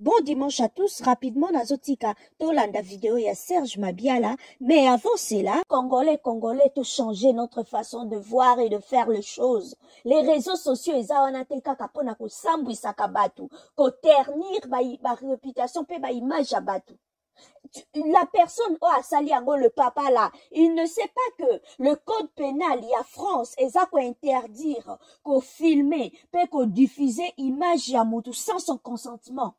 Bon dimanche à tous, rapidement Nazotika, Tolanda vidéo ya Serge Mabiala, mais avant cela, Congolais, tout changer notre façon de voir et de faire les choses. Les réseaux sociaux, ils ont été kapona ko sambu sakabatu, ko ternir ba réputation pe ba image à batu. La personne a sali le papa là, il ne sait pas que le code pénal, il y a France, et ça quoi interdire qu'on filmer, peut qu'on diffuser image ya mutu sans son consentement.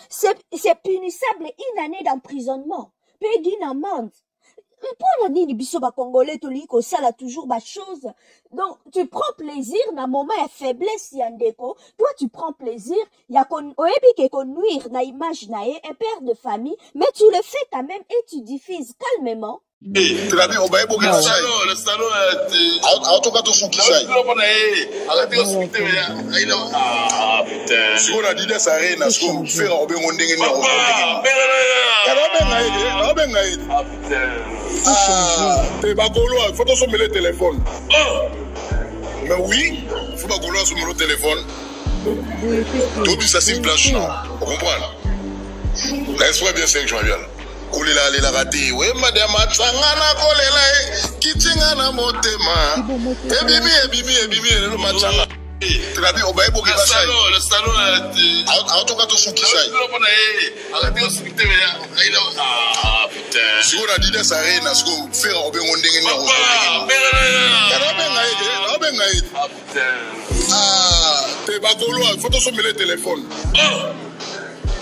C'est punissable une année d'emprisonnement, paye d'une amende. Pour la nini biso ba congolais toli ko sala toujours ba chose. Donc tu prends plaisir na moment ya faiblesse ya ndeko, toi tu prends plaisir ya kon oyebi ke kon nuire na image na un père de famille, mais tu le fais quand même et tu diffuses calmement. Tu l'as dit, on va évoquer le salon en tout cas, tout son qui s'aille. Si on a dit des arrêts, est-ce qu'on fait un peu mon dingue? T'es pas colo, il faut te le téléphone. Mais oui, il faut pas colo sur le téléphone. Tout ça, c'est une planche, non? Vous comprenez? Laisse-moi bien 5 juin. Kulila lila gati we madame tsangana kolela kitingana motema ebimi le machanga trabi obaye boke ba sai le salon en tout cas tout son qui sai arrêtez de s'inviter putain si on a dit des arrêts na sko faire obe ngondenge na t'es pas golo il faut te sommer le téléphone.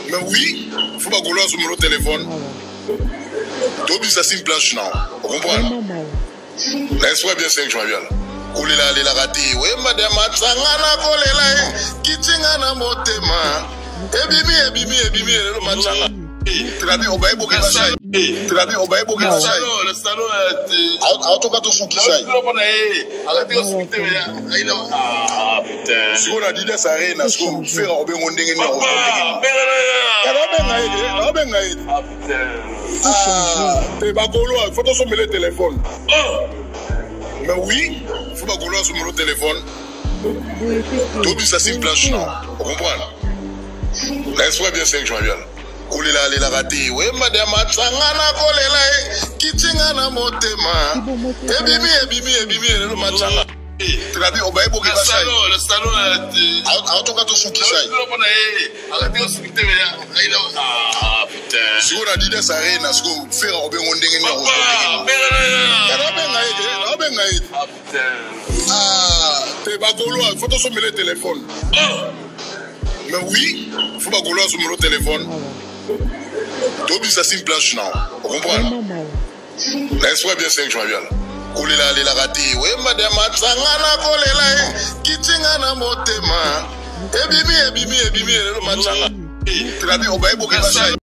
Mais oui, il faut pas qu'on lance sur le téléphone. Tout ça, c'est une planche, non? Vous comprenez? Laisse-moi bien 5 juin. Kulila lila gati, we madame tsangana kolela kitingana motema. Ebimi le machanga. Trabi obaye boke ba sai. Le salon en tout cas tout son qui sai. Arrêtez de s'inviter putain. Si on a dit des arrêts, est-ce qu'on fait un peu mon dingue? T'es pas colo, il faut te sommer le téléphone. Mais oui, il faut pas colo sur le téléphone. Tout ça, c'est une planche, non? Vous comprenez? Laisse-moi bien 5 juin. Kulila lila gati we madame tsangana kolela kitingana motema ebimi le machanga trabi obaye boke ba sai le salon en tout cas tout son qui sai arrêtez de s'inviter putain si on a dit des arrêts na sko faire obe ngondenge t'es pas golo il faut te sommer le téléphone. Mais oui, il faut pas qu'on lance sur le téléphone. Tout ça, c'est une planche, non? Vous comprenez? Laisse-moi bien 5 juin. Kulila lila gati, we madame tsangana kolela kitingana motema. Ebimi le machanga. Trabi obaye boke ba sai.